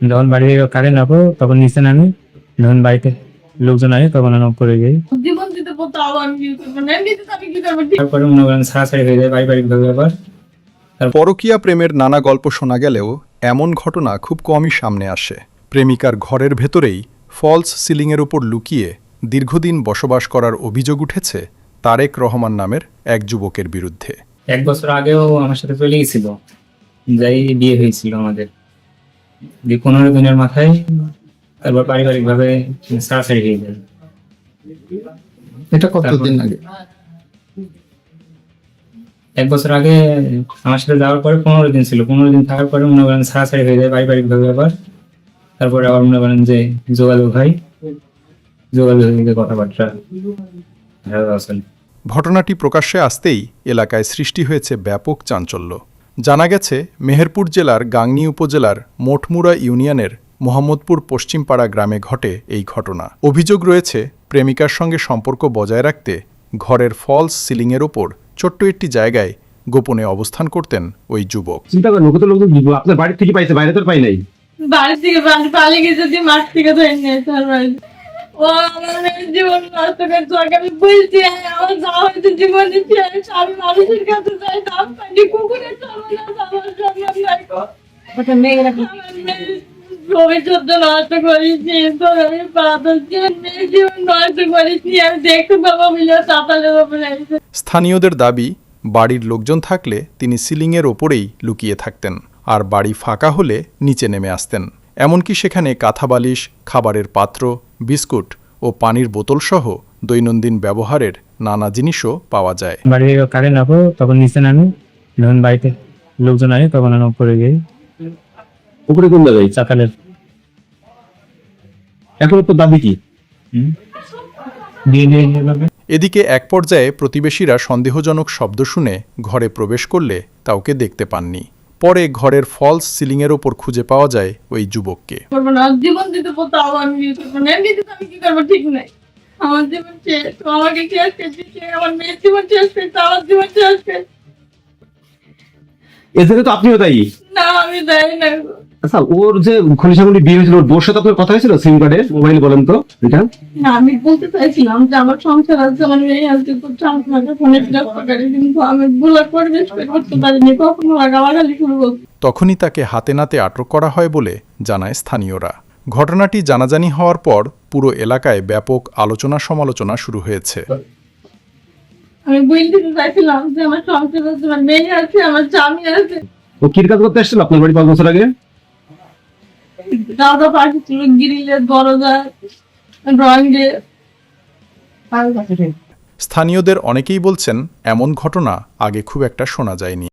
যখন বাড়ি থেকে কারেন্ট আসবো তখন নিচে নামি, যখন বাড়িতে লোকজন আসে তখন আমি করে যাই। জীবন দিতে তাও আমি কি করবো না, এমনিতে তো আমি কি করবো ঠিক তারপরে মনে করেন ছাড়াছাড়ি হয়ে যায় পারিবারিক ভাবে। আবার পরকীয়া প্রেমের নানা গল্প শোনা গেলেও এমন ঘটনা খুব কমই সামনে আসে। প্রেমিকার ঘরের ভেতরেই ফলস সিলিংয়ের উপর লুকিয়ে দীর্ঘদিন বসবাস করার অভিযোগ উঠেছে তারেক রহমান নামের এক যুবকের বিরুদ্ধে। 1 বছর আগেও আমার সাথে চলে গেছিল, যাই বিয়ে হয়েছিল আমাদের 15 দিনের মাথায়। তারপর পারিবারিক ভাবে ছাড়াছাড়ি হয়ে যায়। এটা কতদিন আগে? 1 বছর আগে আমার সাথে যাওয়ার পরে 15 দিন ছিল, 15 দিন থাকার পরে মনে করেন ছাড়াছাড়ি হয়ে যায় পারিবারিক ভাবে। আবার তারপরে আবার মনে করেন যে যোগাযোগ হয়, যোগাযোগ হয়ে কথাবার্তা আসলে। ঘটনাটি প্রকাশ্যে আসতেই এলাকায় সৃষ্টি হয়েছে ব্যাপক চাঞ্চল্য। জানা গেছে মেহেরপুর জেলার গাংনী উপজেলার মোটমুড়া ইউনিয়নের মোহাম্মদপুর পশ্চিমপাড়া গ্রামে ঘটে এই ঘটনা। অভিযোগ রয়েছে প্রেমিকার সঙ্গে সম্পর্ক বজায় রাখতে ঘরের ফলস সিলিংয়ের ওপর ছোট্ট একটি জায়গায় গোপনে অবস্থান করতেন ওই যুবক। চিন্তা করেন, ওকে তো লোকজন আপনার বাড়ির থেকে পাইছে, বাইরে তো আর পাই নাই। বাড়ি থেকে পালিয়ে গেছে, যে মাঠ থেকে ধরে নিয়ে তার বাড়ি। ও আমার মেয়ের জীবন নষ্ট করছে, ওকে আমি বলছি আমার যাওয়া হয়েছে জীবন দিচ্ছি, আমি মানুষের কাছে যাই দাম পাইনি, কুকুরের সর্বনাশ আমার সম্মান নাই গো। আমার মেয়ের ভবিষ্যৎ নষ্ট করেছি, তোর আমি পা ধরছি, মেয়ের জীবন নষ্ট করেছি, আমি দেখতে পাবো মিলে চাপালের ওপরে। স্থানীয়দের দাবি, বাড়ির লোকজন থাকলে তিনি সিলিংয়ের ওপরেই লুকিয়ে থাকতেন, আর বাড়ি ফাঁকা হলে নিচে নেমে আসতেন। এমনকি সেখানে কাঁথা বালিশ, খাবারের পাত্র, বিস্কুট ও পানির বোতলসহ দৈনন্দিন ব্যবহারের নানা জিনিসও পাওয়া যায়। বাড়ি থেকে কারেন্ট আসবো তখন নিচে নামি, যখন বাড়িতে লোকজন আসে তখন আমি করে যাই। উপরে কোন জায়গায়? চাকালের এখন তো দাবি কি? দিয়ে দিয়ে যেভাবে। এদিকে এক পর্যায়ে প্রতিবেশীরা সন্দেহজনক শব্দ শুনে ঘরে প্রবেশ করলে কাউকে দেখতে পাননি। পরে ঘরের ফলস সিলিংয়ের ওপর খুঁজে পাওয়া যায় ওই যুবককে। করবো না, জীবন দিতে তাও আমি কি করবো না, এমনিতে তো আমি কি করবো ঠিক নাই। আমার জীবন শেষ, তো আমাকে শেষ করছে, আমার মেয়ের জীবন শেষ করছে, আমার জীবন শেষ করছে। এর তো আপনিও দায়ী। না আমি যাই না। আচ্ছা, ওর যে খলিশামণি বিয়ে হয়েছিল, ওর বোর সাথে আপনার কথা হয়েছিল সিম কার্ডে, মোবাইল বলেন তো এটা? না আমি বলতে চাইছিলাম যে আমার সংসার আছে, আমার মেয়ে আছে, করছে আমাকে ফোনে বিরক্ত করে, কিন্তু আমি ব্লক পরিবেশ করতে পারিনি, কখনো গালাগালি শুরু করছি। তখনই তাকে হাতে নাতে আটক করা হয় বলে জানায় স্থানীয়রা। ঘটনাটি জানাজানি হওয়ার পর পুরো এলাকায় ব্যাপক আলোচনা সমালোচনা শুরু হয়েছে। আমি বলতে চাইছিলাম যে আমার সংসার আছে, আমার মেয়ে আছে, আমার স্বামী আছে। ও কি কাজ করতে আসছিল আপনার বাড়ি 5 বছর আগে? দাদা পাখি ছিল, গ্রিলের দরজা, ড্রয়িং। স্থানীয়দের অনেকেই বলছেন এমন ঘটনা আগে খুব একটা শোনা যায়নি।